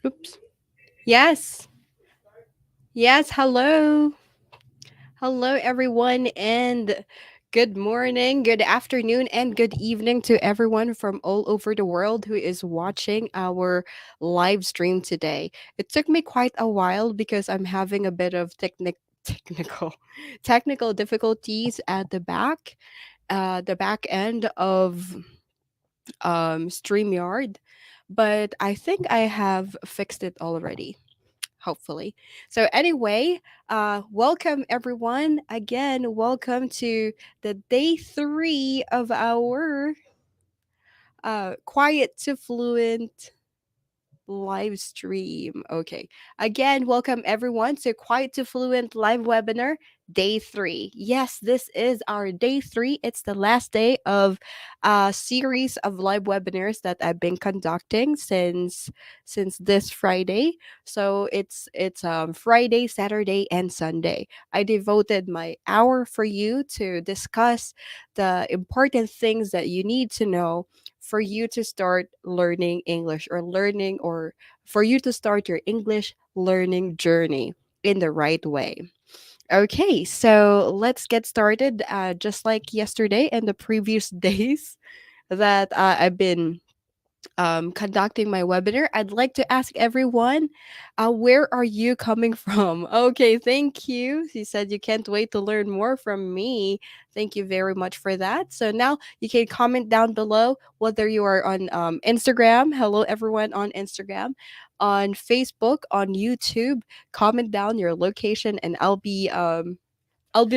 Oops. Yes. Yes. Hello. Hello, everyone. And good morning, good afternoon, and good evening to everyone from all over the world who is watching our live stream today. It took me quite a while because I'm having a bit of technical technical difficulties at the back end of StreamYard, but I think I have fixed it already. Hopefully. So, anyway, welcome everyone. Again, welcome to the day three of our Quiet to Fluent live stream. Okay. Again, welcome everyone to Quiet to Fluent live webinar day 3. Yes, this is our day 3. It's the last day of a series of live webinars that I've been conducting since this Friday. So it's Friday, Saturday and Sunday. I devoted my hour for you to discuss the important things that you need to know for you to start learning English or for you to start your English learning journey in the right way. Okay, so let's get started. Just like yesterday and the previous days that I've been conducting my webinar, I'd like to ask everyone, where are you coming from? Okay, thank you. She said you can't wait to learn more from me. Thank you very much for that. So now you can comment down below whether you are on Instagram. Hello, everyone on Instagram, on Facebook, on YouTube. Comment down your location, and I'll be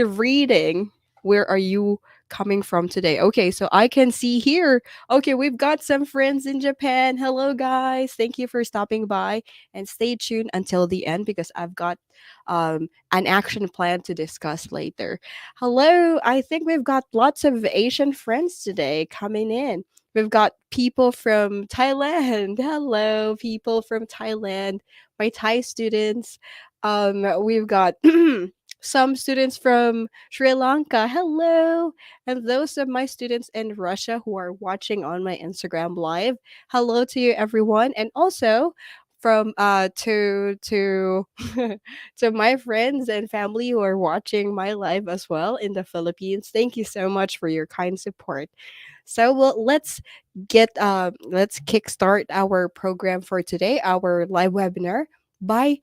reading where are you coming from today. Okay, so I can see here. Okay, we've got some friends in Japan. Hello guys. Thank you for stopping by and stay tuned until the end because I've got an action plan to discuss later. Hello. I think we've got lots of Asian friends today coming in. We've got people from Thailand. Hello, people from Thailand. My Thai students. We've got some students from Sri Lanka. Hello. And those of my students in Russia who are watching on my Instagram live. Hello to you everyone. And also from to to my friends and family who are watching my live as well in the Philippines. Thank you so much for your kind support. So well, let's kickstart our program for today, our live webinar by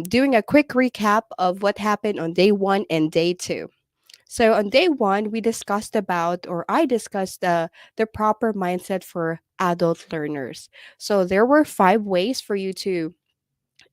doing a quick recap of what happened on day 1 and day 2. So on day 1, we discussed about, or I discussed the proper mindset for adult learners. So there were 5 ways for you to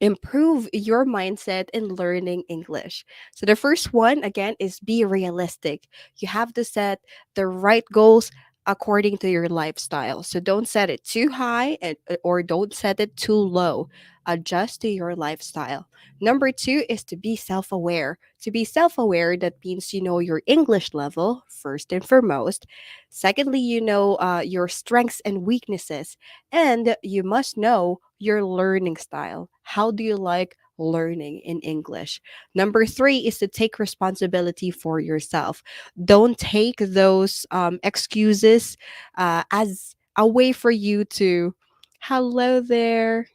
improve your mindset in learning English. So the first one again is be realistic. You have to set the right goals according to your lifestyle. So don't set it too high or don't set it too low. Adjust to your lifestyle. Number 2 is to be self-aware. To be self-aware, that means you know your English level first and foremost. Secondly, you know your strengths and weaknesses, and you must know your learning style. How do you like learning in English? Number 3 is to take responsibility for yourself. Don't take those excuses as a way for you to, hello there,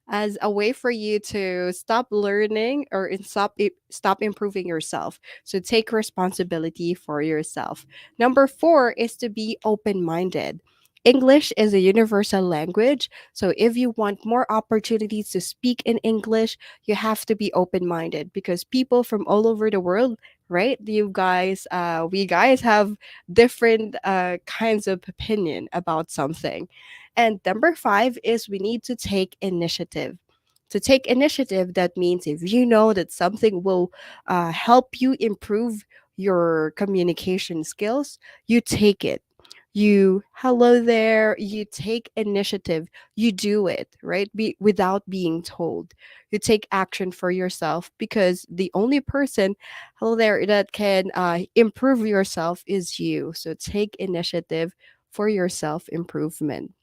as a way for you to stop learning or stop improving yourself. So take responsibility for yourself. Number 4 is to be open-minded. English is a universal language. So if you want more opportunities to speak in English, you have to be open-minded because people from all over the world, right? We guys have different kinds of opinion about something. And number 5 is we need to take initiative. To take initiative, that means if you know that something will help you improve your communication skills, you take it. Hello there, you take initiative, you do it, right? Without being told. You take action for yourself because the only person, hello there, that can improve yourself is you. So take initiative for your self improvement.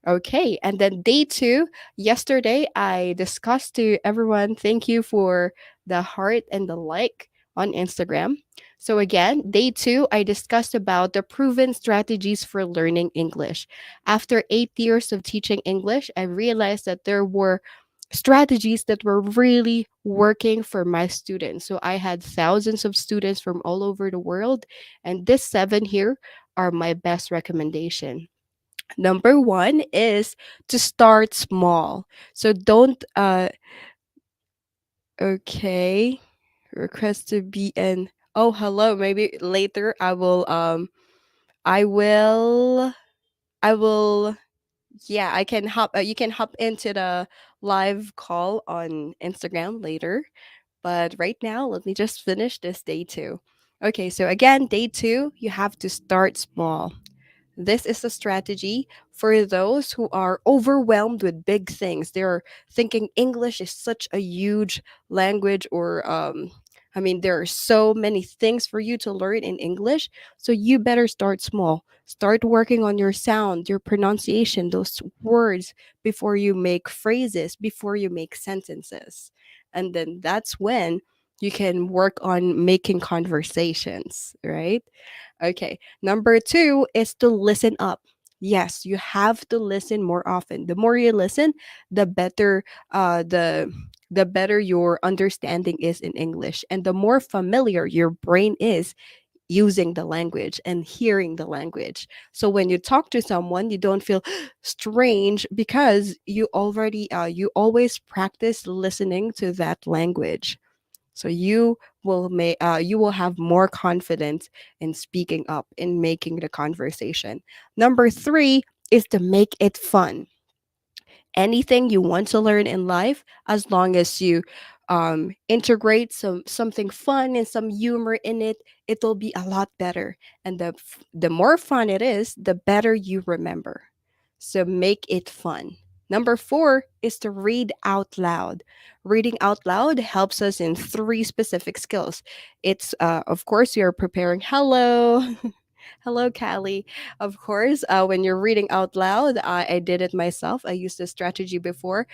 Okay, and then day 2, yesterday I discussed to everyone, thank you for the heart and the like on Instagram. So again, day two, I discussed about the proven strategies for learning English. After 8 years of teaching English, I realized that there were strategies that were really working for my students. So I had thousands of students from all over the world, and this seven here are my best recommendation. Number one is to start small. So don't okay, request to be in. Oh, hello. Maybe later I will I will yeah, I can hop you can hop into the live call on Instagram later. But right now, let me just finish this day two. Okay, so again, day two, you have to start small. This is a strategy for those who are overwhelmed with big things. They're thinking English is such a huge language, or I mean, there are so many things for you to learn in English. So you better start small. Start working on your sound, your pronunciation, those words before you make phrases, before you make sentences. And then that's when you can work on making conversations, right? Okay. Number two is to listen up. Yes, you have to listen more often. The more you listen, the better the better your understanding is in English, and the more familiar your brain is using the language and hearing the language. So when you talk to someone, you don't feel strange because you always practice listening to that language. So you will have more confidence in speaking up, in making the conversation. Number three is to make it fun. Anything you want to learn in life, as long as you integrate something fun and some humor in it, it will be a lot better. And the more fun it is, the better you remember. So make it fun. Number four is to read out loud. Reading out loud helps us in three specific skills. It's of course you're preparing. Hello. Hello, Callie. Of course, when you're reading out loud, I did it myself. I used this strategy before.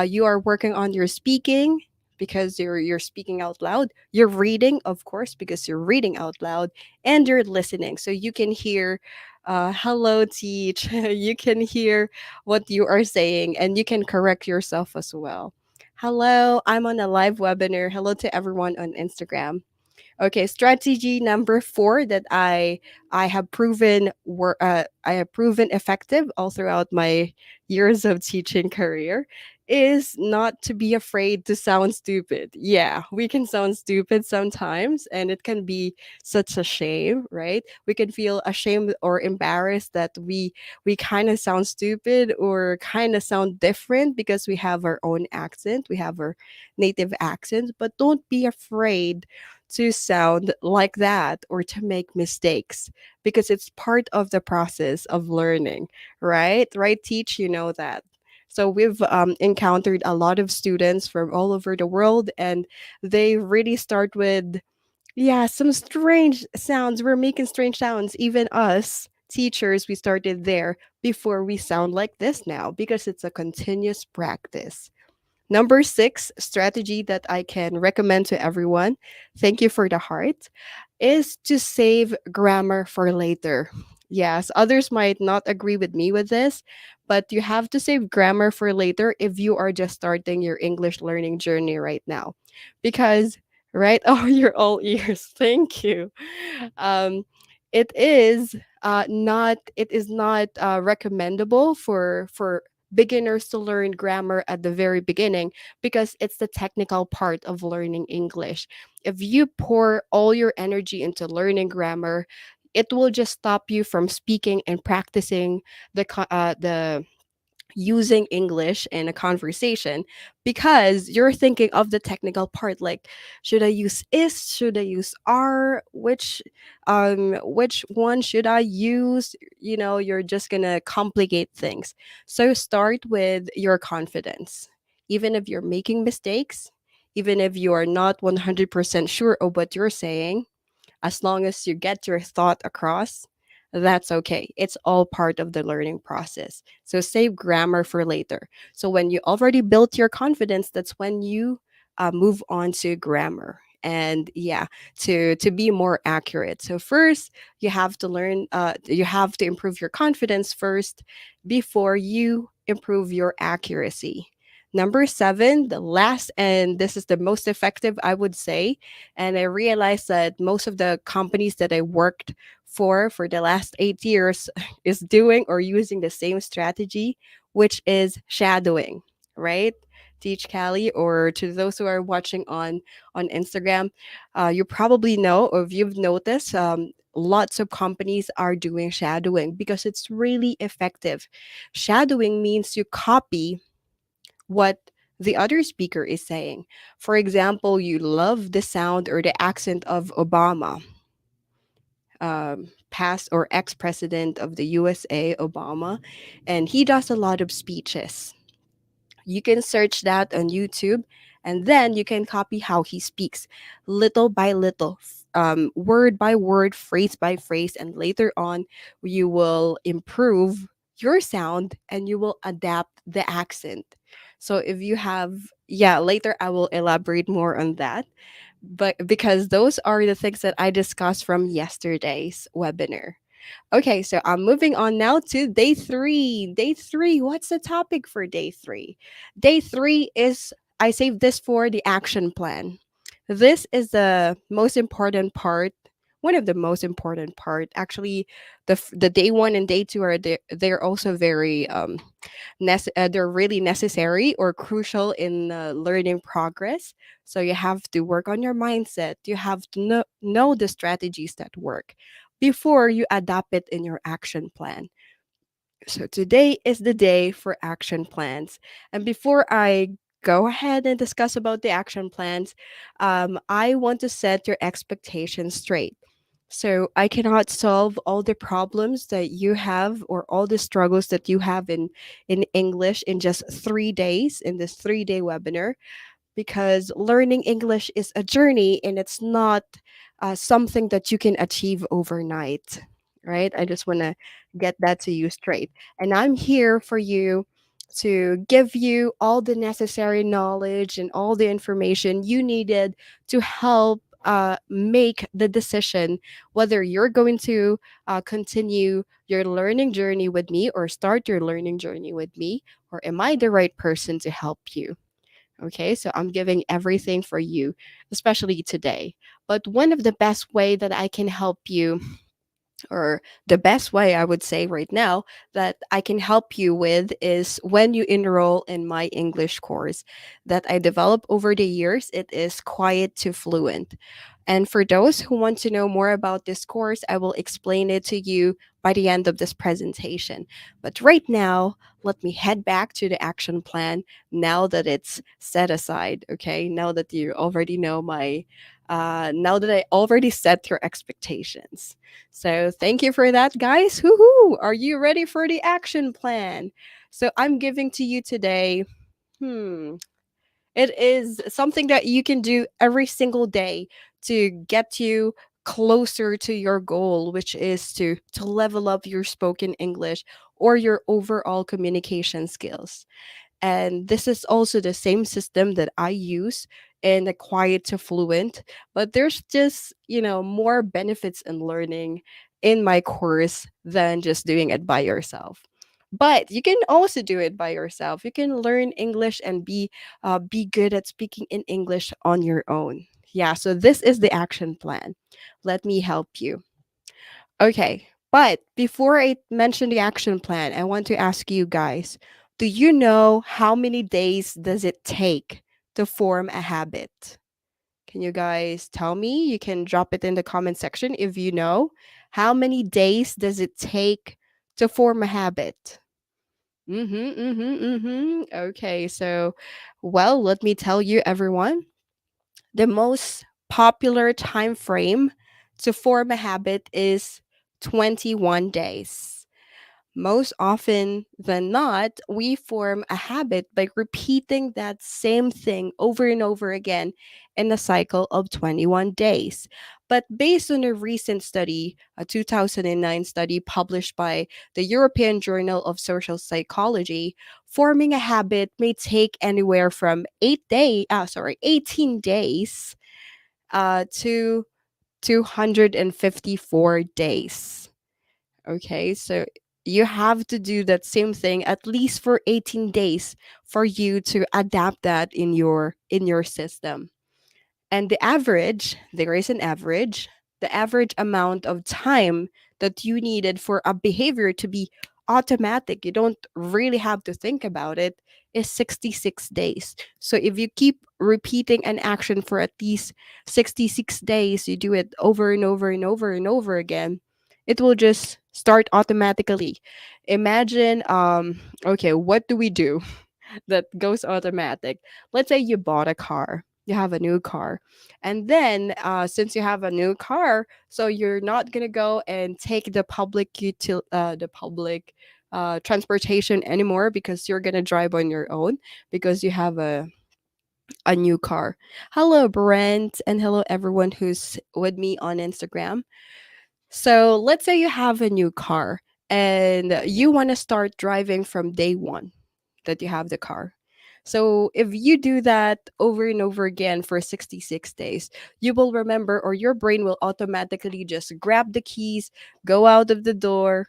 You are working on your speaking because you're speaking out loud. You're reading, of course, because you're reading out loud, and you're listening, so you can hear. Hello, teach. You can hear what you are saying, and you can correct yourself as well. Hello, I'm on a live webinar. Hello to everyone on Instagram. Okay, strategy number four that I have proven effective all throughout my years of teaching career is not to be afraid to sound stupid. Yeah, we can sound stupid sometimes, and it can be such a shame, right? We can feel ashamed or embarrassed that we kind of sound stupid or kind of sound different because we have our own accent, we have our native accent, but don't be afraid to sound like that or to make mistakes because it's part of the process of learning, right? Right, teach, you know that. So we've encountered a lot of students from all over the world, and they really start with, yeah, some strange sounds. We're making strange sounds. Even us teachers, we started there before we sound like this now because it's a continuous practice. Number six strategy that I can recommend to everyone, thank you for the heart, is to save grammar for later. Yes, others might not agree with me with this, but you have to save grammar for later if you are just starting your English learning journey right now. Because, right? Oh, you're all ears. Thank you. Um, it is it is not recommendable for beginners to learn grammar at the very beginning because it's the technical part of learning English. If you pour all your energy into learning grammar, it will just stop you from speaking and practicing the using English in a conversation because you're thinking of the technical part, like should I use is, should I use are, which one should I use? You know, you're just gonna complicate things. So start with your confidence. Even if you're making mistakes, even if you are not 100% sure of what you're saying, as long as you get your thought across, that's okay. It's all part of the learning process. So save grammar for later. So when you already built your confidence, that's when you move on to grammar. and yeah, to be more accurate. So first, you have to improve your confidence first before you improve your accuracy. Number 7, the last, and this is the most effective, I would say. And I realized that most of the companies that I worked for the last 8 years is doing or using the same strategy, which is shadowing, right? Teach Callie, or to those who are watching on Instagram, you probably know, or if you've noticed, lots of companies are doing shadowing because it's really effective. Shadowing means you copy what the other speaker is saying. For example, you love the sound or the accent of Obama, past or ex president of the USA, Obama, and he does a lot of speeches. You can search that on YouTube, and then you can copy how he speaks, little by little, word by word, phrase by phrase, and later on, you will improve your sound and you will adapt the accent. So if you have, yeah, later I will elaborate more on that. But because those are the things that I discussed from yesterday's webinar. Okay, so I'm moving on now to day 3. Day 3, what's the topic for day 3? Day 3 is, I saved this for the action plan. This is the most important part, one of the most important part. Actually, the day 1 and day 2 are they're also very they're really necessary or crucial in learning progress. So you have to work on your mindset. You have to know the strategies that work before you adapt it in your action plan. So today is the day for action plans. And before I go ahead and discuss about the action plans, I want to set your expectations straight. So I cannot solve all the problems that you have or all the struggles that you have in English in just 3 days in this 3-day webinar, because learning English is a journey and it's not something that you can achieve overnight, right? I just want to get that to you straight. And I'm here for you to give you all the necessary knowledge and all the information you needed to help make the decision whether you're going to continue your learning journey with me or start your learning journey with me, or am I the right person to help you? Okay, so I'm giving everything for you, especially today. But one of the best way that I can help you, or the best way I would say right now that I can help you with, is when you enroll in my English course that I developed over the years. It is Quiet2Fluent. And for those who want to know more about this course, I will explain it to you by the end of this presentation. But right now, let me head back to the action plan now that it's set aside. Okay, now that you already know now that I already set your expectations. So thank you for that, guys. Woohoo! Are you ready for the action plan? So I'm giving to you today. Hmm. It is something that you can do every single day to get you closer to your goal, which is to level up your spoken English or your overall communication skills. And this is also the same system that I use in the Quiet2Fluent, but there's just, more benefits in learning in my course than just doing it by yourself. But you can also do it by yourself. You can learn English and be good at speaking in English on your own. Yeah, so this is the action plan. Let me help you. Okay, but before I mention the action plan, I want to ask you guys, do you know how many days does it take to form a habit? Can you guys tell me? You can drop it in the comment section if you know. How many days does it take to form a habit? Okay, so, well, let me tell you, everyone, the most popular time frame to form a habit is 21 days. Most often than not, we form a habit by repeating that same thing over and over again in a cycle of 21 days. But based on a recent study, a 2009 study published by the European Journal of Social Psychology, forming a habit may take anywhere from 18 days to 254 days. Okay, so you have to do that same thing at least for 18 days for you to adapt that in your system. And the average, there is an average, the average amount of time that you needed for a behavior to be automatic, you don't really have to think about it, is 66 days. So if you keep repeating an action for at least 66 days, you do it over and over and over and over again, it will just start automatically. Imagine, okay, what do we do that goes automatic? Let's say you bought a car, you have a new car, and then since you have a new car, so you're not gonna go and take the public transportation anymore because you're gonna drive on your own because you have a new car. Hello, Brent, and hello everyone who's with me on Instagram. So let's say you have a new car and you want to start driving from day one that you have the car. So if you do that over and over again for 66 days, you will remember, or your brain will automatically just grab the keys, go out of the door,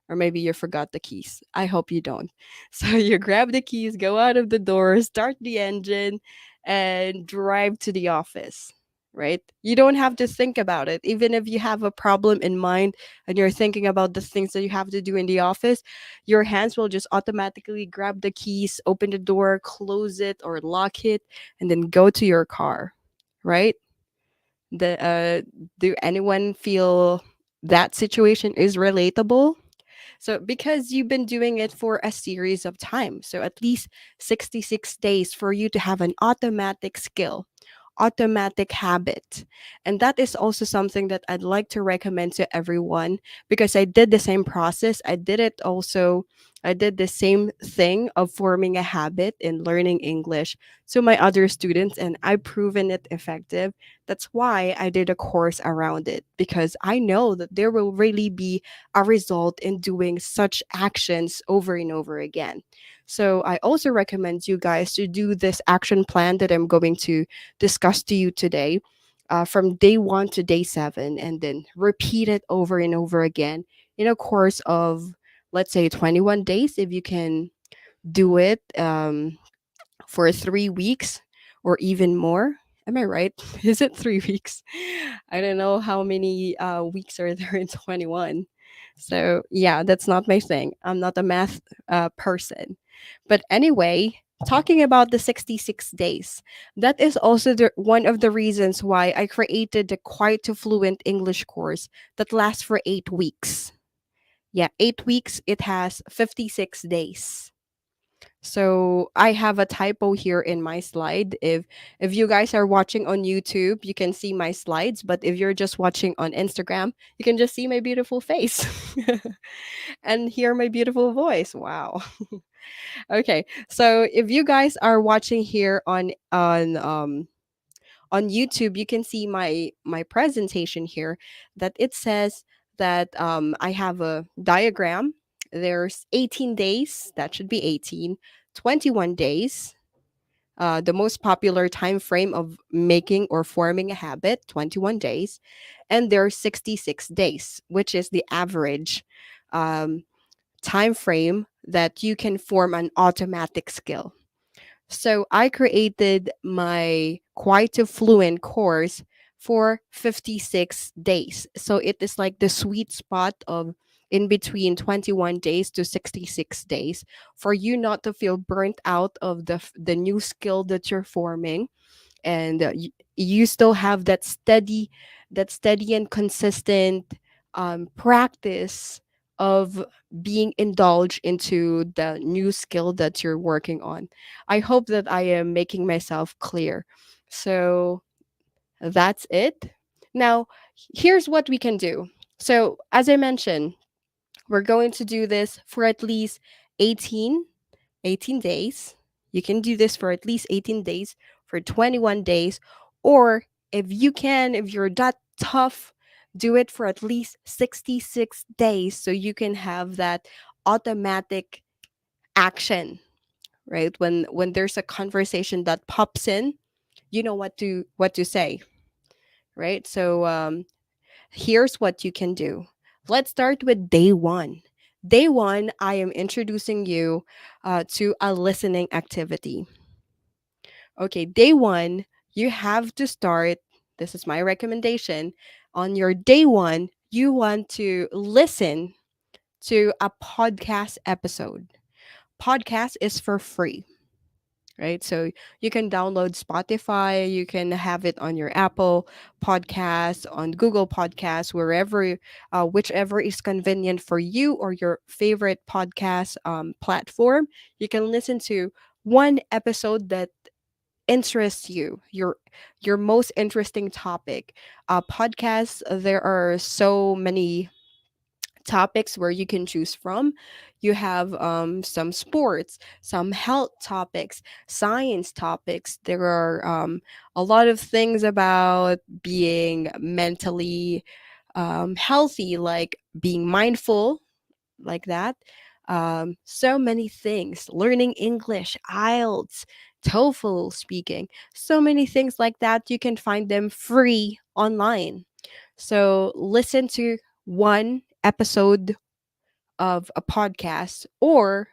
or maybe you forgot the keys. I hope you don't. So you grab the keys, go out of the door, start the engine, and drive to the office, right? You don't have to think about it. Even if you have a problem in mind and you're thinking about the things that you have to do in the office, your hands will just automatically grab the keys, open the door, close it, or lock it, and then go to your car, right? The Do anyone feel that situation is relatable? So because you've been doing it for a series of time, so at least 66 days for you to have an automatic skill, automatic habit. And that is also something that I'd like to recommend to everyone because I did the same process. I did the same thing of forming a habit in learning English to my other students, and I've proven it effective. That's why I did a course around it because I know that there will really be a result in doing such actions over and over again. So I also recommend you guys to do this action plan that I'm going to discuss to you today, from day one to day seven, and then repeat it over and over again in a course of, let's say, 21 days. If you can do it for 3 weeks or even more. Am I right? Is it 3 weeks? I don't know how many weeks are there in 21. So, yeah, that's not my thing. I'm not a math person. But anyway, talking about the 66 days, that is also one of the reasons why I created the Quiet2Fluent English course that lasts for 8 weeks. Yeah, 8 weeks, it has 56 days. So I have a typo here in my slide. If you guys are watching on YouTube, you can see my slides, but if you're just watching on Instagram, you can just see my beautiful face and hear my beautiful voice. Wow. Okay. So if you guys are watching here on YouTube, you can see my presentation here that it says that I have a diagram. There's 18 days, that should be 18, 21 days, the most popular time frame of making or forming a habit, 21 days, and there's 66 days, which is the average um, time frame that you can form an automatic skill. So I created my Quite to Fluent course for 56 days. So it is like the sweet spot of in between 21 days to 66 days for you not to feel burnt out of the new skill that you're forming, and you still have that steady and consistent practice of being indulged into the new skill that you're working on. I hope that I am making myself clear. So that's it. Now, here's what we can do. So as I mentioned, we're going to do this for at least 18 18 days. You can do this for at least 18 days, for 21 days, or if you're that tough, do it for at least 66 days so you can have that automatic action, right? When there's a conversation that pops in, you know what to say. right? So here's what you can do. Let's start with day one. Day one, I am introducing you to a listening activity. Okay, day one, you have to start. This is my recommendation. On your day one, you want to listen to a podcast episode. Podcast is for free, right? So you can download Spotify, you can have it on your Apple Podcasts, on Google Podcasts, wherever, whichever is convenient for you or your favorite podcast platform. You can listen to one episode that interests you, your most interesting topic. Podcasts, there are so many topics where you can choose from. You have some sports, some health topics, science topics. There are a lot of things about being mentally healthy, like being mindful, like that. So many things. Learning English, IELTS, TOEFL speaking, so many things like that. You can find them free online. So listen to one episode of a podcast, or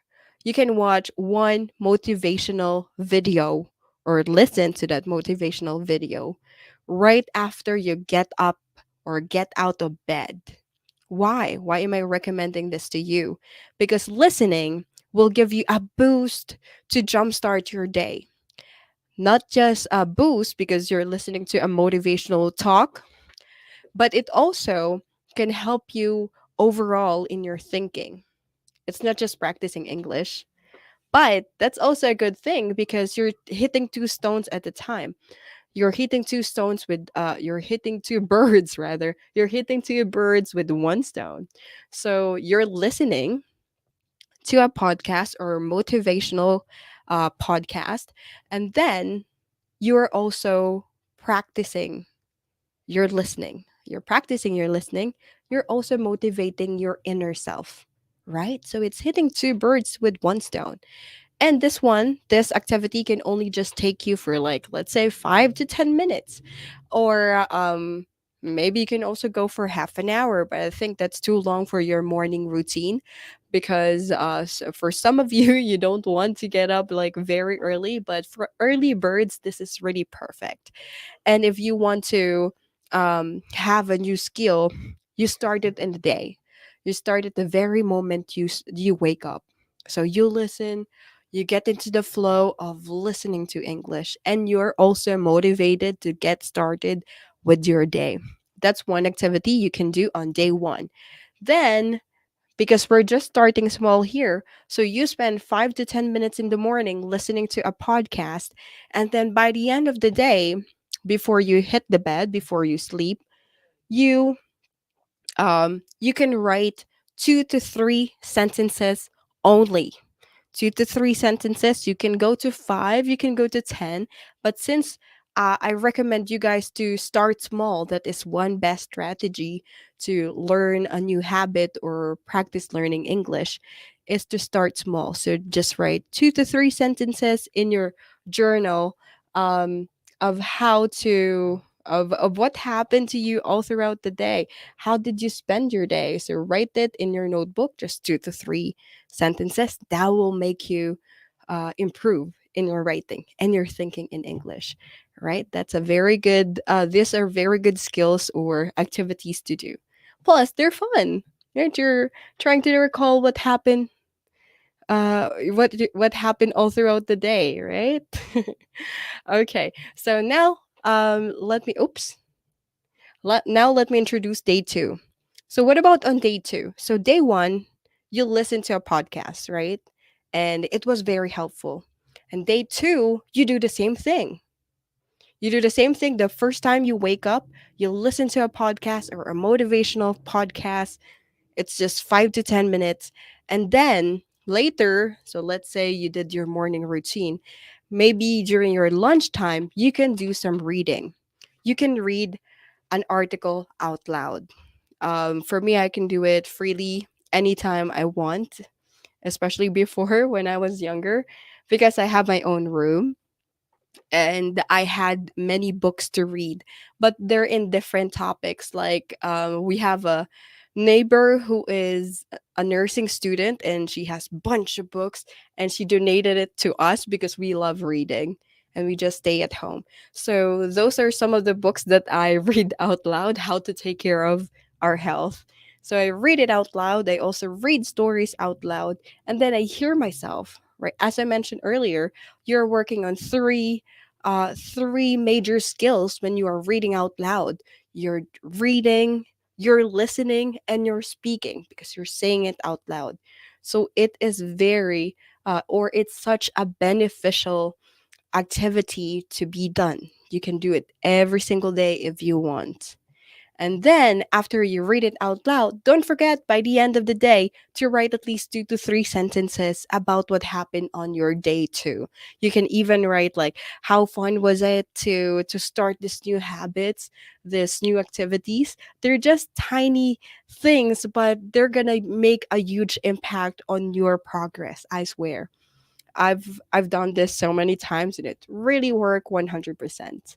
you can watch one motivational video or listen to that motivational video right after you get up or get out of bed. Why? Why am I recommending this to you? Because listening will give you a boost to jumpstart your day. Not just a boost because you're listening to a motivational talk, but it also can help you overall in your thinking. It's not just practicing English, but that's also a good thing because you're hitting two stones at a time. You're hitting two birds rather. You're hitting two birds with one stone. So you're listening to a podcast or motivational podcast, and then you're also practicing your listening. You're practicing your listening. You're also motivating your inner self, right? So it's hitting two birds with one stone. And this activity can only just take you for like, let's say 5 to 10 minutes. Or maybe you can also go for half an hour, but I think that's too long for your morning routine because for some of you, you don't want to get up like very early, but for early birds, this is really perfect. And if you want to have a new skill, you start it in the day. You start at the very moment you wake up. So you listen, you get into the flow of listening to English, and you're also motivated to get started with your day. That's one activity you can do on day one. Then, because we're just starting small here, so you spend 5 to 10 minutes in the morning listening to a podcast, and then by the end of the day, before you hit the bed, before you sleep, you you can write 2 to 3 sentences only. 2 to 3 sentences. You can go to five, you can go to 10. But since I recommend you guys to start small, that is one best strategy to learn a new habit or practice learning English, is to start small. So just write 2 to 3 sentences in your journal of how to. Of what happened to you all throughout the day. How did you spend your day? So write it in your notebook, just 2 to 3 sentences. That will make you improve in your writing and your thinking in English, right? That's a very good, these are very good skills or activities to do. Plus, they're fun, right? You're trying to recall what happened all throughout the day, right? Okay, so now let me, oops, now let me introduce day two. So what about on day two? So day one, you listen to a podcast, right? And it was very helpful. And day two, you do the same thing. You do the same thing the first time you wake up, you listen to a podcast or a motivational podcast. It's just 5 to 10 minutes. And then later, so let's say you did your morning routine, maybe during your lunchtime, you can do some reading. You can read an article out loud. For me, I can do it freely anytime I want, especially before when I was younger, because I have my own room. and I had many books to read, but they're in different topics. Like we have a neighbor who is a nursing student, and she has bunch of books, and she donated it to us because we love reading and we just stay at home. So those are some of the books that I read out loud, how to take care of our health. So I read it out loud. I also read stories out loud, and then I hear myself. Right, as I mentioned earlier, you're working on three major skills when you are reading out loud. You're reading, you're listening, and you're speaking because you're saying it out loud. So it is or it's such a beneficial activity to be done. You can do it every single day if you want. And then, after you read it out loud, don't forget by the end of the day to write at least 2 to 3 sentences about what happened on your day too. You can even write like, how fun was it to start this new habits, this new activities. They're just tiny things, but they're gonna make a huge impact on your progress. I swear. I've done this so many times and it really worked 100%.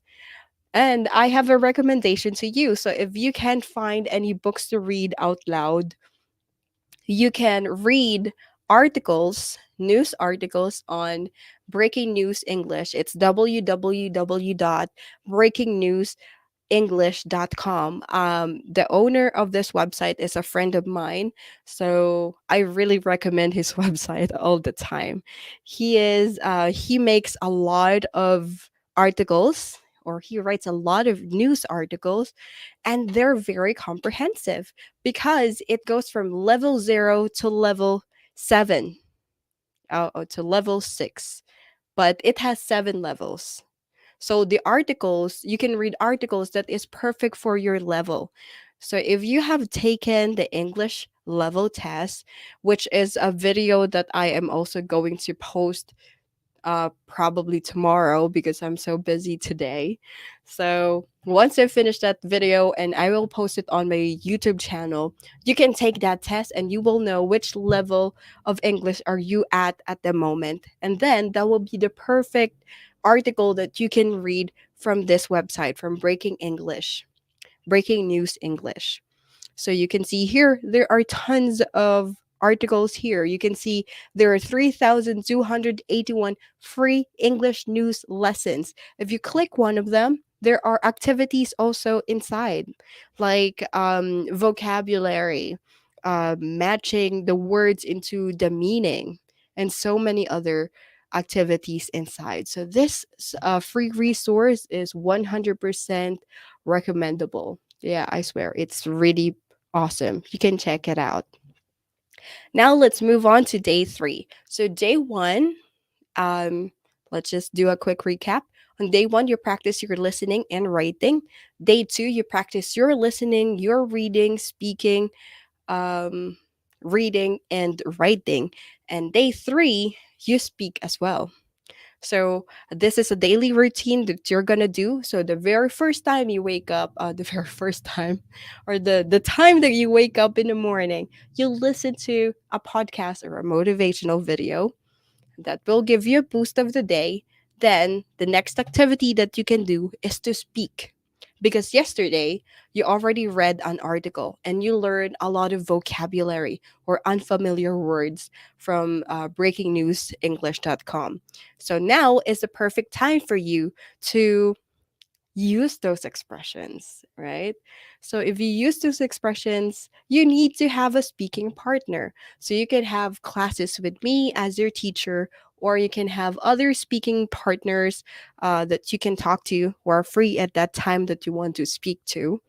And I have a recommendation to you. So if you can't find any books to read out loud, you can read news articles on Breaking News English. It's www.breakingnewsenglish.com. The owner of this website is a friend of mine, so I really recommend his website all the time. He makes a lot of articles, or he writes a lot of news articles, and they're very comprehensive because it goes from level 0 to level 7, to level 6, but it has 7 levels. So the articles, you can read articles that is perfect for your level. So if you have taken the English level test, which is a video that I am also going to post probably tomorrow because I'm so busy today. So once I finish that video and I will post it on my YouTube channel, you can take that test and you will know which level of English are you at the moment. And then that will be the perfect article that you can read from this website, from Breaking News English. So you can see here, there are tons of articles here. You can see there are 3,281 free English news lessons. If you click one of them, there are activities also inside, like vocabulary, matching the words into the meaning, and so many other activities inside. So this free resource is 100% recommendable. Yeah, I swear it's really awesome. You can check it out. Now let's move on to day 3. So day 1, um let's just do a quick recap. On day 1, you practice your listening and writing. Day 2, you practice your listening, your reading, speaking, um reading and writing. And day 3, you speak as well. So this is a daily routine that you're gonna do. So the very first time you wake up, the very first time, or the time that you wake up in the morning, you'll listen to a podcast or a motivational video that will give you a boost of the day. Then the next activity that you can do is to speak. Because yesterday you already read an article and you learned a lot of vocabulary or unfamiliar words from breakingnewsenglish.com. So now is the perfect time for you to use those expressions, right? So if you use those expressions, you need to have a speaking partner. So you can have classes with me as your teacher, or you can have other speaking partners that you can talk to who are free at that time that you want to speak to,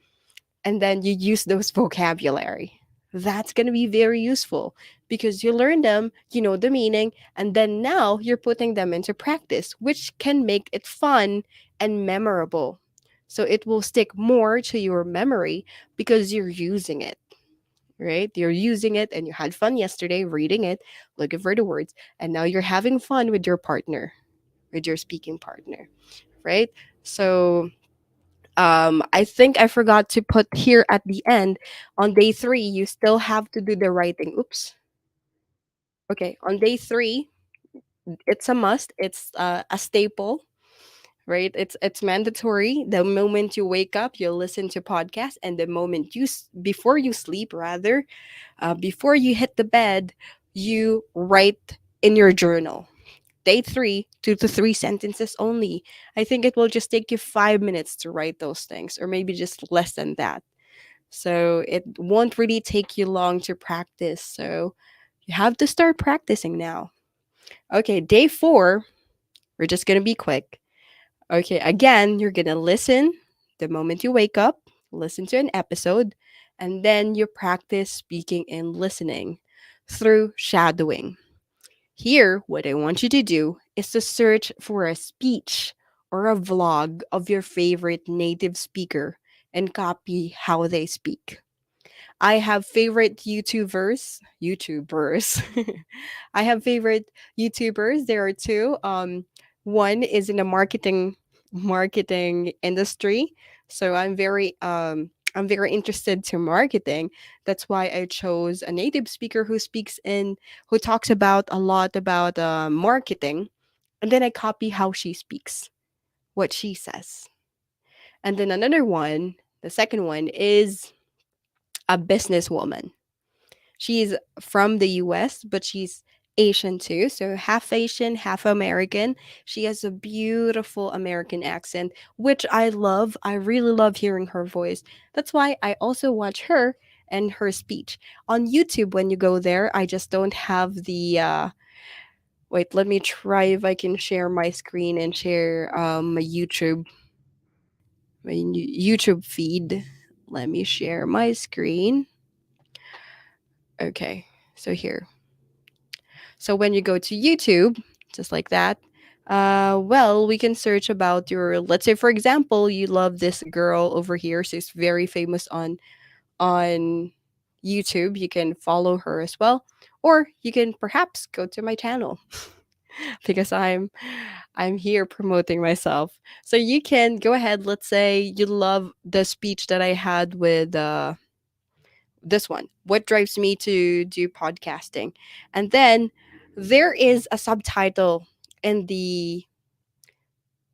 and then you use those vocabulary. That's going to be very useful because you learn them, you know the meaning, and then now you're putting them into practice, which can make it fun and memorable. So it will stick more to your memory because you're using it, right? You're using it and you had fun yesterday reading it, looking for the words, and now you're having fun with your partner, with your speaking partner, right? So I think I forgot to put here at the end, on day 3 you still have to do the writing. Oops. Okay, on day 3 it's a must, it's a staple. right? It's mandatory. The moment you wake up, you'll listen to podcasts, and the moment before you sleep, rather, before you hit the bed, you write in your journal. Day three, 2 to 3 sentences only. I think it will just take you 5 minutes to write those things, or maybe just less than that. So it won't really take you long to practice. So you have to start practicing now. Okay, day four, we're just gonna be quick. Okay, again, you're gonna listen the moment you wake up, listen to an episode, and then you practice speaking and listening through shadowing. Here, what I want you to do is to search for a speech or a vlog of your favorite native speaker and copy how they speak. I have favorite YouTubers. I have favorite YouTubers. There are two. One is in the marketing industry, so I'm very interested to marketing. That's why I chose a native speaker who talks about a lot about marketing, and then I copy how she speaks, what she says. And then another one, the second one is a businesswoman. She's from the US, but she's Asian too. So half Asian, half American. She has a beautiful American accent, which I love. I really love hearing her voice. That's why I also watch her and her speech. On YouTube, when you go there, I just don't have the. Wait, let me try if I can share my screen and share my YouTube feed. Let me share my screen. Okay, so here. So when you go to YouTube, just like that, well, we can search about let's say, for example, you love this girl over here. She's very famous on YouTube. You can follow her as well. Or you can perhaps go to my channel because I'm here promoting myself. So you can go ahead. Let's say you love the speech that I had with this one, what drives me to do podcasting, and then there is a subtitle in the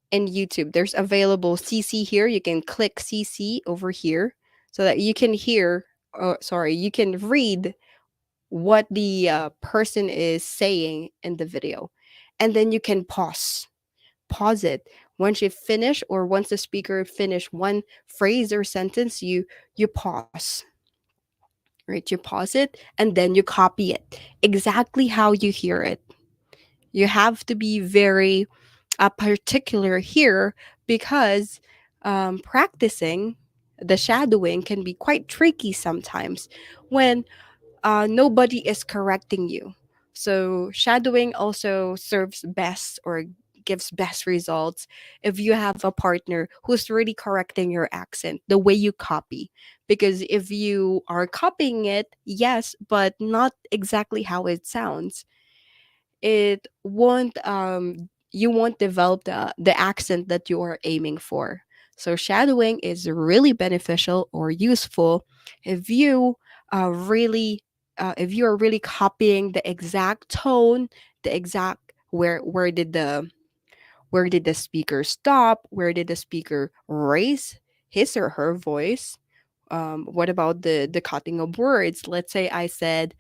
in YouTube. There's available CC here. You can click CC over here so that you can you can read what the person is saying in the video, and then you can pause it once you finish, or once the speaker finish one phrase or sentence. You pause, right? You pause it and then you copy it exactly how you hear it. You have to be very particular here because practicing the shadowing can be quite tricky sometimes when nobody is correcting you. So shadowing also serves best, or gives best results, if you have a partner who's really correcting your accent the way you copy. Because if you are copying it, yes, but not exactly how it sounds, it won't you won't develop the accent that you are aiming for. So shadowing is really beneficial or useful if you really if you are really copying the exact tone, the exact where did the speaker stop, where did the speaker raise his or her voice. What about the cutting of words? Let's say I said,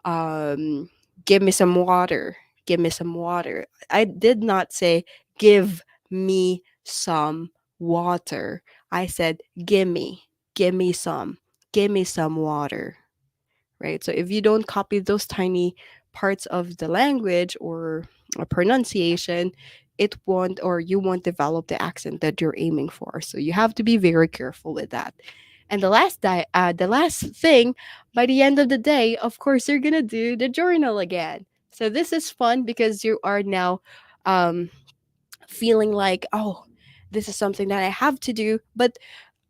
um, give me some water. Give me some water. I did not say, give me some water. I said, give me some, give me some water. Right? So if you don't copy those tiny parts of the language or a pronunciation, it won't, or you won't develop the accent that you're aiming for. So you have to be very careful with that. And the last thing, by the end of the day, of course, you're gonna do the journal again. So this is fun because you are now um, feeling like, oh, this is something that I have to do. But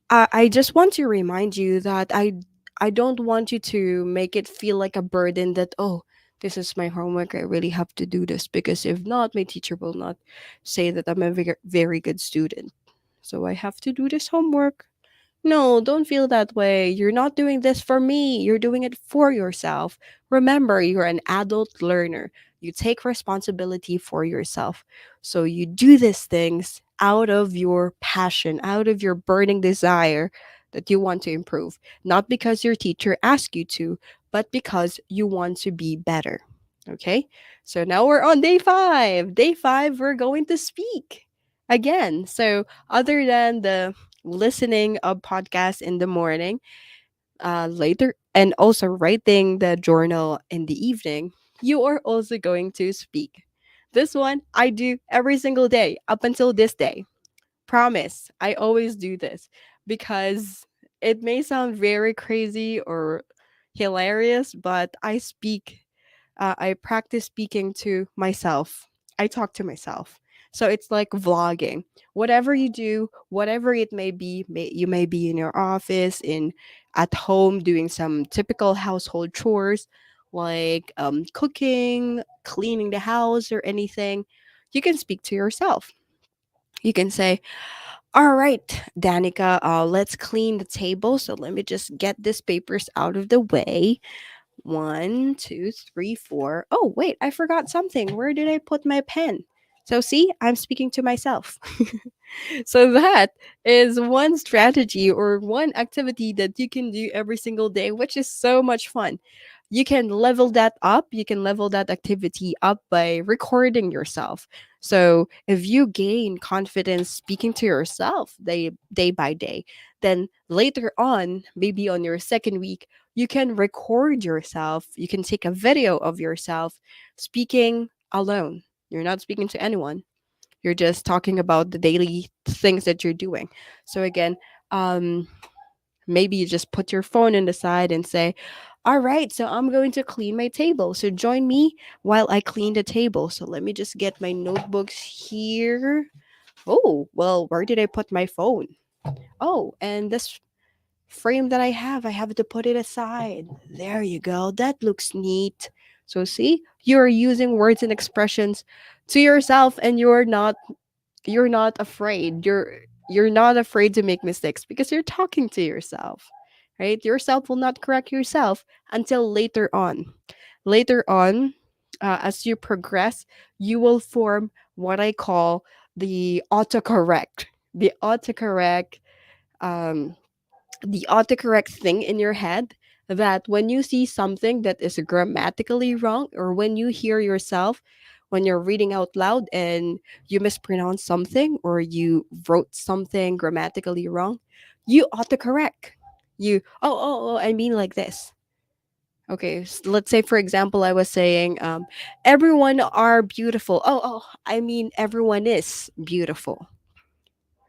I just want to remind you that I don't want you to make it feel like a burden that, oh, this is my homework. I really have to do this, because if not, my teacher will not say that I'm a very good student. So I have to do this homework. No, don't feel that way. You're not doing this for me. You're doing it for yourself. Remember, you're an adult learner. You take responsibility for yourself. So you do these things out of your passion, out of your burning desire that you want to improve. Not because your teacher asked you to, but because you want to be better. Okay? So now we're on day five. Day five, we're going to speak again. So, other than the listening of podcasts in the morning, later, and also writing the journal in the evening, you are also going to speak. This one I do every single day up until this day. Promise, I always do this because it may sound very crazy or hilarious, but I practice speaking to myself. I talk to myself. So it's like vlogging. Whatever you do, whatever it may be, you may be in your office, in at home doing some typical household chores like cooking, cleaning the house, or anything. You can speak to yourself. You can say, "All right, Danica, let's clean the table. So let me just get these papers out of the way. One, two, three, four. Oh, wait, I forgot something. Where did I put my pen?" So, see, I'm speaking to myself. So, that is one strategy or one activity that you can do every single day, which is so much fun. You can level that up. You can level that activity up by recording yourself. So, if you gain confidence speaking to yourself day by day, then later on, maybe on your second week, you can record yourself. You can take a video of yourself speaking alone. You're not speaking to anyone. You're just talking about the daily things that you're doing. So again, um, maybe you just put your phone in the side and say, "All right, so I'm going to clean my table. So join me while I clean the table. So let me just get my notebooks here. Oh, well, where did I put my phone? Oh, and this frame that I have to put it aside. There you go. That looks neat." So see, you're using words and expressions to yourself and you're not afraid. You're not afraid to make mistakes because you're talking to yourself. Right? Yourself will not correct yourself until later on. Later on, as you progress, you will form what I call the autocorrect. The autocorrect um the autocorrect thing in your head, that when you see something that is grammatically wrong, or when you hear yourself when you're reading out loud and you mispronounce something or you wrote something grammatically wrong, you autocorrect. Oh, I mean like this. Okay, let's say for example I was saying everyone are beautiful. Oh, I mean everyone is beautiful,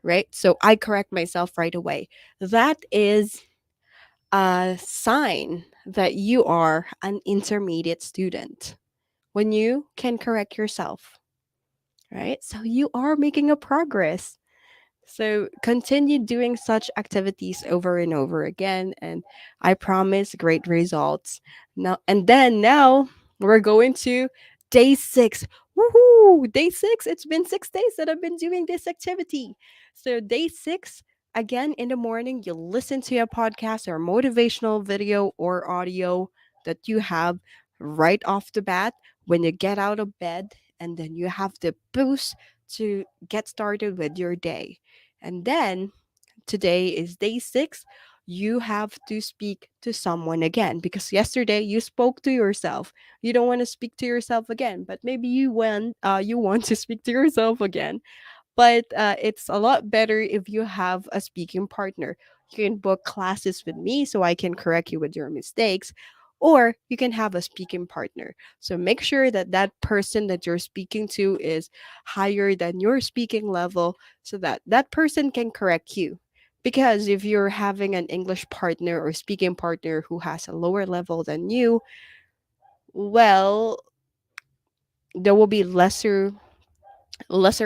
right? So I correct myself right away. That is a sign that you are an intermediate student when you can correct yourself, right? So you are making a progress. So continue doing such activities over and over again, and I promise great results. Now we're going to day six. Woohoo! Day six. It's been 6 days that I've been doing this activity. So day six, again in the morning, you listen to a podcast or motivational video or audio that you have right off the bat when you get out of bed, and then you have the boost to get started with your day. And then today is day six. You have to speak to someone again because yesterday you spoke to yourself. You don't want to speak to yourself again, but maybe you want to speak to yourself again. But it's a lot better if you have a speaking partner. You can book classes with me so I can correct you with your mistakes, or you can have a speaking partner. So make sure that that person that you're speaking to is higher than your speaking level so that that person can correct you. Because if you're having an English partner or speaking partner who has a lower level than you, well, there will be lesser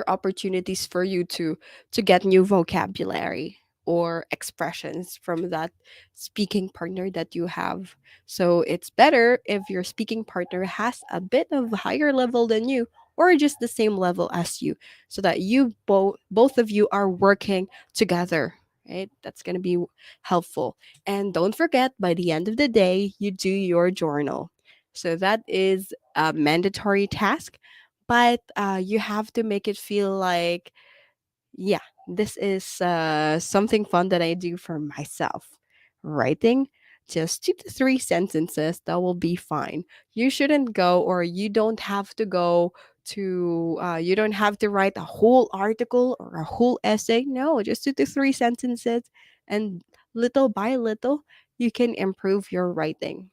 opportunities for you to get new vocabulary or expressions from that speaking partner that you have. So it's better if your speaking partner has a bit of higher level than you or just the same level as you, so that you both of you are working together, right? That's going to be helpful. And don't forget, by the end of the day you do your journal. So that is a mandatory task, but you have to make it feel like Yeah, this is something fun that I do for myself. Writing just 2 to 3 sentences, that will be fine. You shouldn't go, or you don't have to go to, you don't have to write a whole article or a whole essay. No, just 2 to 3 sentences. And little by little, you can improve your writing.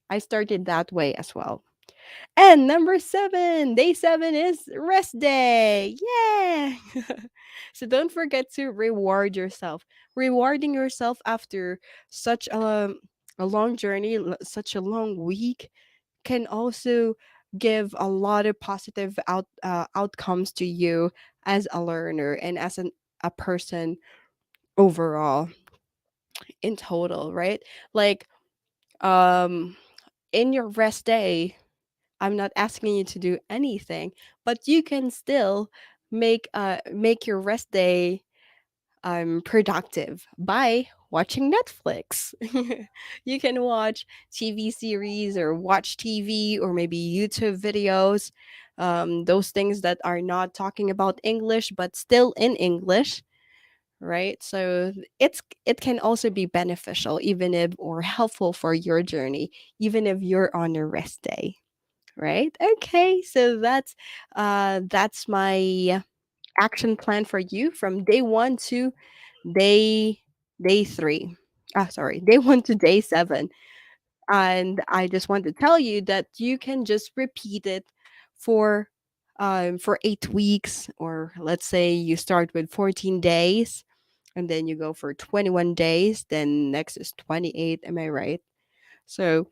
I started that way as well. And number 7, day 7 is rest day. Yeah. So don't forget to reward yourself. Rewarding yourself after such a long journey, such a long week can also give a lot of positive outcomes to you as a learner and as a person overall in total, right? Like um in your rest day, I'm not asking you to do anything, but you can still make your rest day productive by watching Netflix. You can watch TV series or watch TV or maybe YouTube videos. Those things that are not talking about English but still in English, right? So it can also be beneficial even if or helpful for your journey, even if you're on a rest day, right? Okay, so that's my action plan for you from day 1 to day day 3. Ah, sorry, day 1 to day 7. And I just want to tell you that you can just repeat it for 8 weeks, or let's say you start with 14 days and then you go for 21 days, then next is 28, am I right? So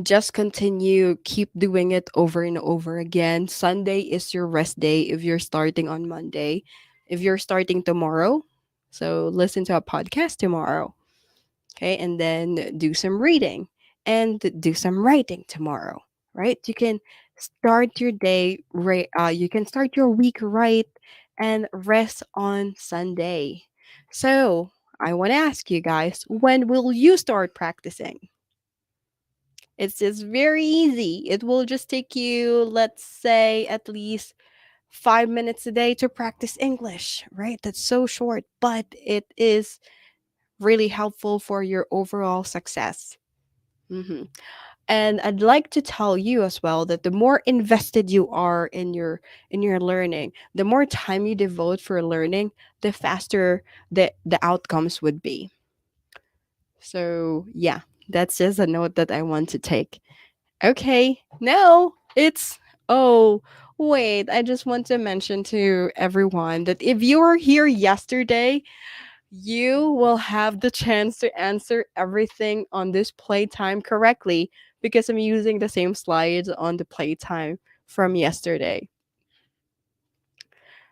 just continue, keep doing it over and over again. Sunday is your rest day if you're starting on Monday. If you're starting tomorrow, so listen to a podcast tomorrow, okay? And then do some reading and do some writing tomorrow, right? You can start your day right, you can start your week right and rest on Sunday. So I want to ask you guys, when will you start practicing? It's very easy. It will just take you, let's say, at least 5 minutes a day to practice English, right? That's so short, but it is really helpful for your overall success. hmm And I'd like to tell you as well that the more invested you are in your learning, the more time you devote for learning, the faster the outcomes would be. So yeah, that's just a note that I want to take. Okay, now it's. Oh, wait, I just want to mention to everyone that if you were here yesterday, you will have the chance to answer everything on this playtime correctly because I'm using the same slides on the playtime from yesterday.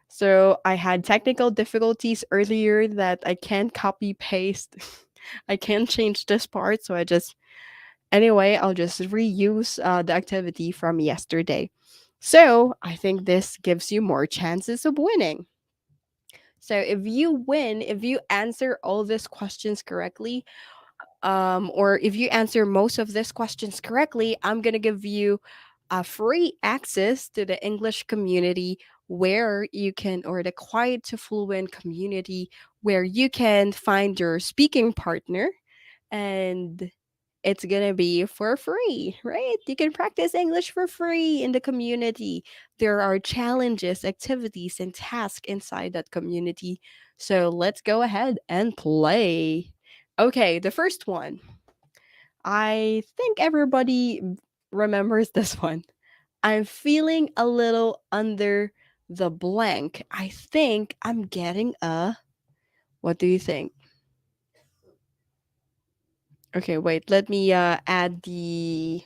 So I had technical difficulties earlier that I can't copy paste. I can't change this part, so I just anyway, I'll just reuse the activity from yesterday. So I think this gives you more chances of winning. So if you win, if you answer all these questions correctly, or if you answer most of these questions correctly, I'm gonna give you a free access to the English community where you can, or the Quiet to Fluent community where you can find your speaking partner, and it's gonna be for free, right? You can practice English for free in the community. There are challenges, activities, and tasks inside that community. So let's go ahead and play. Okay, the first one. I think everybody remembers this one. I'm feeling a little under the blank. I think I'm getting a. What do you think? Okay, wait. Let me add the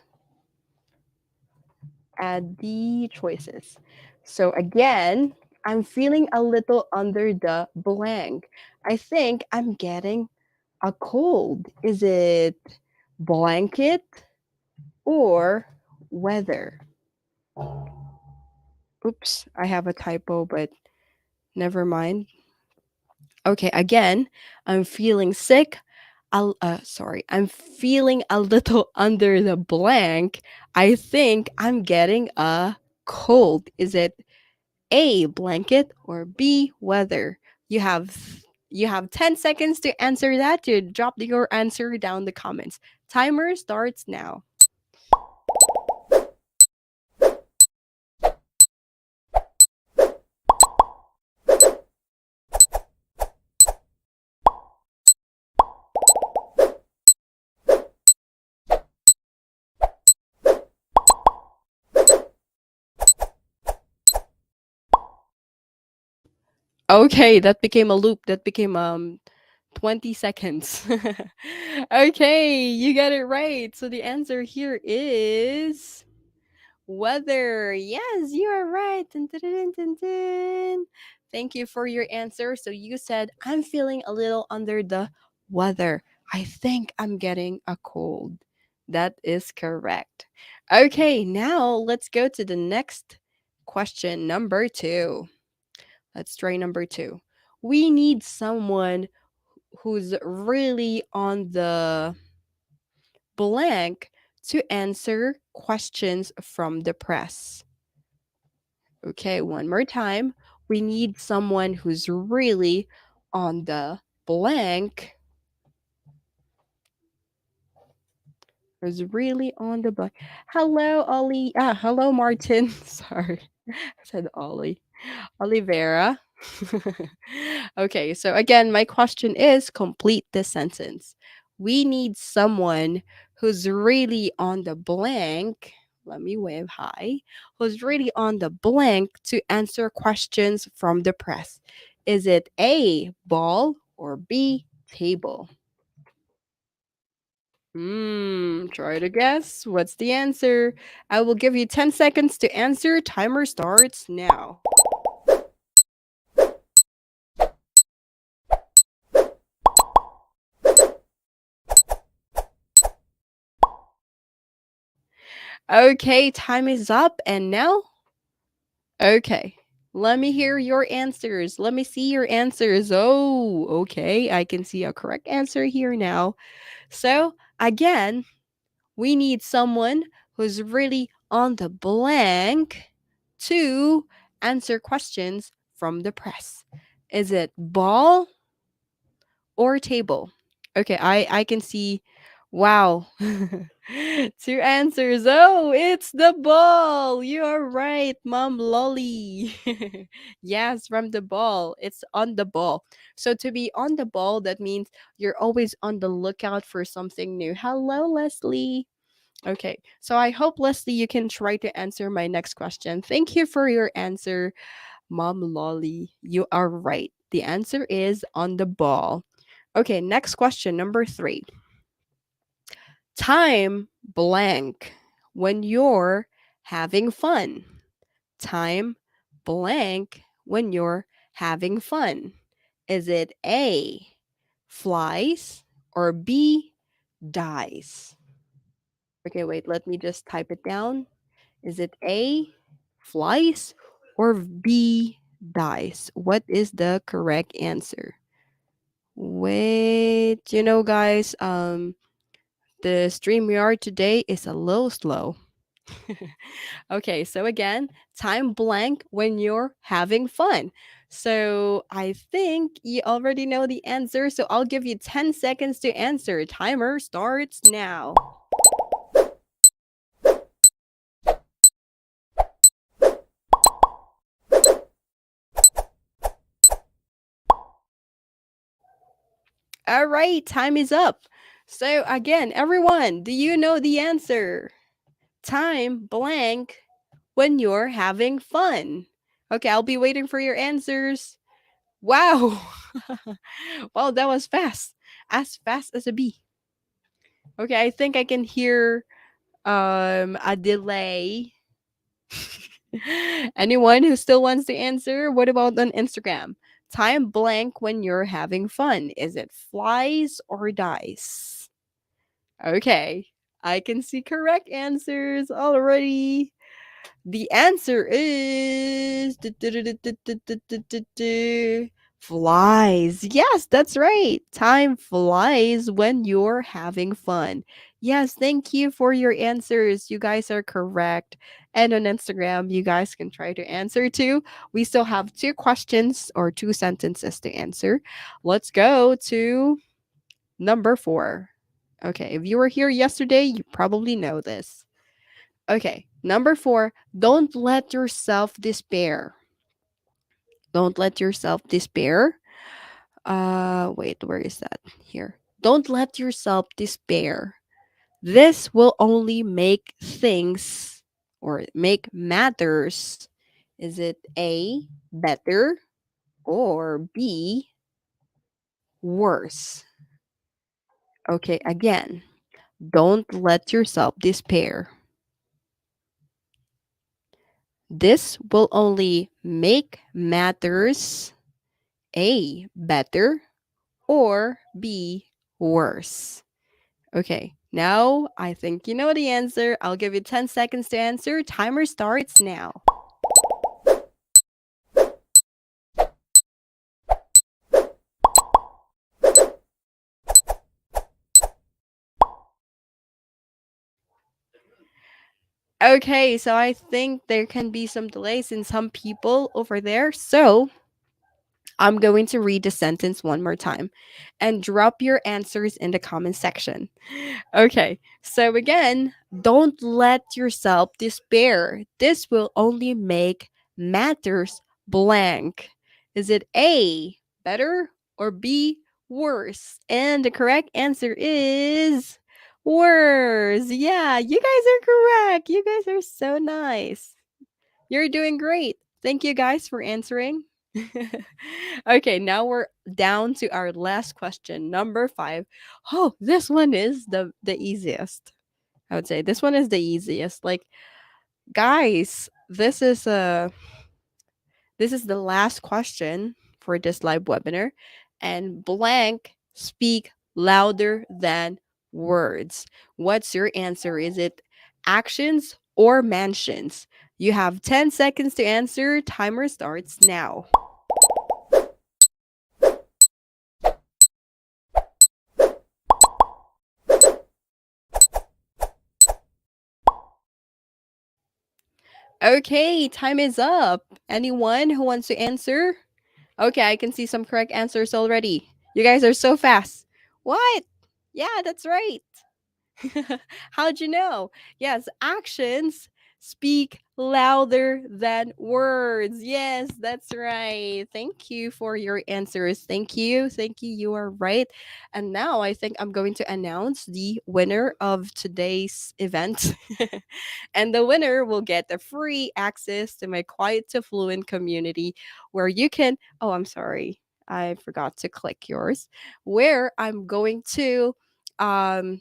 choices. So again, I'm feeling a little under the blank. I think I'm getting a cold. Is it blanket or weather? Oops, I have a typo, but never mind. Okay, again, I'm feeling sick. Sorry, I'm feeling a little under the blank. I think I'm getting a cold. Is it A, blanket, or B, weather? You have you have 10 seconds to answer that. To drop your answer down the comments. Timer starts now. Okay, that became a loop. That became 20 seconds. Okay, you got it right. So the answer here is weather. Yes, you are right. Dun, dun, dun, dun, dun, dun. Thank you for your answer. So you said, I'm feeling a little under the weather. I think I'm getting a cold. That is correct. Okay, now let's go to the next question, number two. Let's try number two. We need someone who's really on the blank to answer questions from the press. Okay, one more time. We need someone who's really on the blank. Who's really on the blank. Hello, Ollie. Hello, Martin. Sorry, I said Ollie. Olivera. Okay, so again, my question is complete the sentence. We need someone who's really on the blank. Let me wave hi. Who's really on the blank to answer questions from the press. Is it A, ball, or B, table? Try to guess. What's the answer? I will give you 10 seconds to answer. Timer starts now. Okay, time is up. And now? Okay. Let me hear your answers. Let me see your answers. Oh, okay. I can see a correct answer here now. So, again, we need someone who's really on the blank to answer questions from the press. Is it ball or table? Okay, I can see. Wow. Two answers. Oh, it's the ball. You are right, Mom Lolly. Yes, from the ball. It's on the ball. So to be on the ball, that means you're always on the lookout for something new. Hello, Leslie. Okay, so I hope, Leslie, you can try to answer my next question. Thank you for your answer, Mom Lolly. You are right. The answer is on the ball. Okay, next question, number three. Time blank when you're having fun. Time blank when you're having fun. Is it A, flies, or B, dies? Okay, wait, let me just type it down. Is it A, flies, or B, dies? What is the correct answer? Wait, guys, the StreamYard today is a little slow. Okay, so again, time blank when you're having fun. So I think you already know the answer, so I'll give you 10 seconds to answer. Timer starts now. All right, time is up. So again, everyone, do you know the answer? Time blank when you're having fun. Okay, I'll be waiting for your answers. Wow. Well, that was fast. As fast as a bee. Okay, I think I can hear a delay. Anyone who still wants to answer? What about on Instagram? Time blank when you're having fun. Is it flies or dice? Okay, I can see correct answers already. The answer is flies. Yes, that's right. Time flies when you're having fun. Yes, thank you for your answers. You guys are correct. And on Instagram, you guys can try to answer too. We still have two questions or two sentences to answer. Let's go to number 4. Okay, if you were here yesterday, you probably know this. Okay, number 4, don't let yourself despair. Don't let yourself despair. Wait, where is that? Here. Don't let yourself despair. This will only make things or make matters. Is it A, better, or B, worse? Okay, again, don't let yourself despair. This will only make matters A, better, or B, worse. Okay, now I think you know the answer. I'll give you 10 seconds to answer. Timer starts now. Okay, so I think there can be some delays in some people over there. So I'm going to read the sentence one more time and drop your answers in the comment section. Okay, so again, don't let yourself despair. This will only make matters blank. Is it A, better, or B, worse? And the correct answer is worse. Yeah, you guys are correct. You guys are so nice. You're doing great. Thank you guys for answering. Okay, now we're down to our last question, number 5. Oh, this one is the easiest. I would say this one is the easiest. Like, guys, this is the last question for this live webinar, and blank speak louder than words. What's your answer? Is it actions or mansions? You have 10 seconds to answer. Timer starts now. Okay, time is up. Anyone who wants to answer? Okay, I can see some correct answers already. You guys are so fast. What? Yeah, that's right. How'd you know? Yes, actions speak louder than words. Yes, that's right. Thank you for your answers. Thank you. Thank you. You are right. And now I think I'm going to announce the winner of today's event. And the winner will get the free access to my Quiet to Fluent community where you can, oh, I'm sorry. I forgot to click yours, where I'm going to um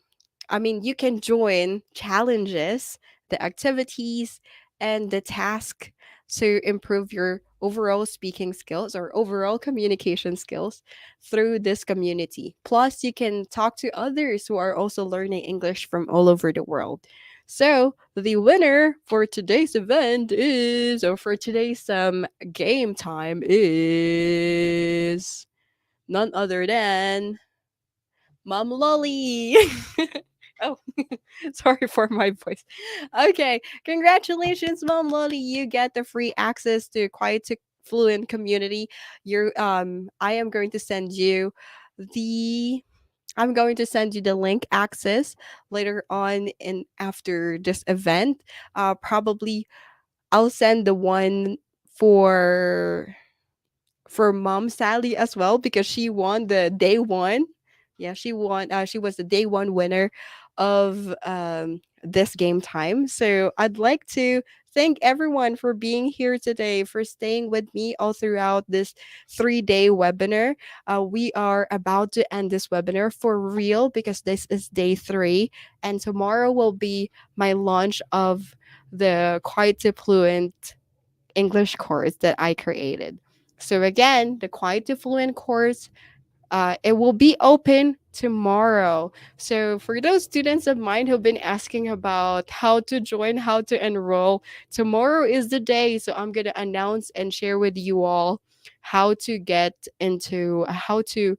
you can join challenges, the activities, and the task to improve your overall speaking skills or overall communication skills through this community. Plus, you can talk to others who are also learning English from all over the world. So, the winner for today's event is, or for today's game time is none other than Mom Lolly. Oh, sorry for my voice. Okay, congratulations, Mom Lolly. You get the free access to Quiet to Fluent community. I am going to send you the I'm going to send you the link access later on in after this event. Probably I'll send the one for Mom Sally as well because she won the day one. Yeah, she won. She was the day one winner of this game time. So I'd like to thank everyone for being here today, for staying with me all throughout this 3-day webinar. We are about to end this webinar for real because this is day 3, and tomorrow will be my launch of the Quiet to Fluent English course that I created. So again, the Quiet to Fluent course, it will be open tomorrow. So for those students of mine who've been asking about how to join, how to enroll, tomorrow is the day. So I'm gonna announce and share with you all how to get into how to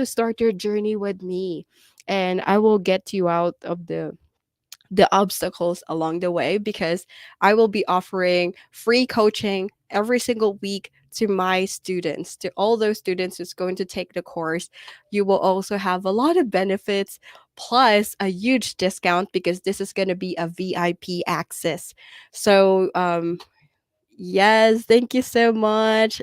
start your journey with me. and I will get you out of the obstacles along the way, because I will be offering free coaching every single week to my students, to all those students who's going to take the course. You will also have a lot of benefits, plus a huge discount, because this is going to be a VIP access. So, yes, thank you so much.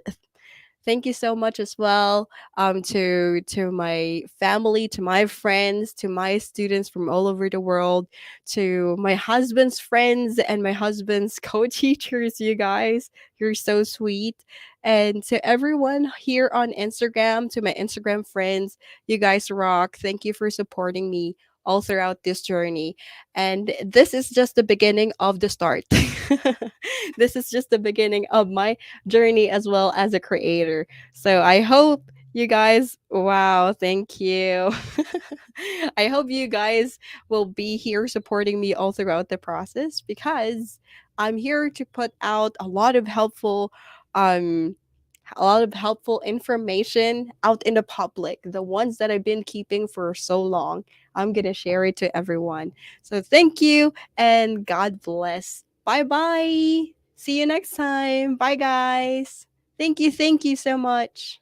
Thank you so much as well, to my family, to my friends, to my students from all over the world, to my husband's friends and my husband's co-teachers. You guys, you're so sweet. And to everyone here on Instagram, to my Instagram friends, you guys rock. Thank you for supporting me all throughout this journey. And this is just the beginning of the start. This is just the beginning of my journey as well as a creator. So I hope you guys, wow, thank you. I hope you guys will be here supporting me all throughout the process, because I'm here to put out um a lot of helpful information out in the public. The ones that I've been keeping for so long, I'm going to share it to everyone. So thank you and God bless. Bye bye. See you next time. Bye, guys. Thank you. Thank you so much.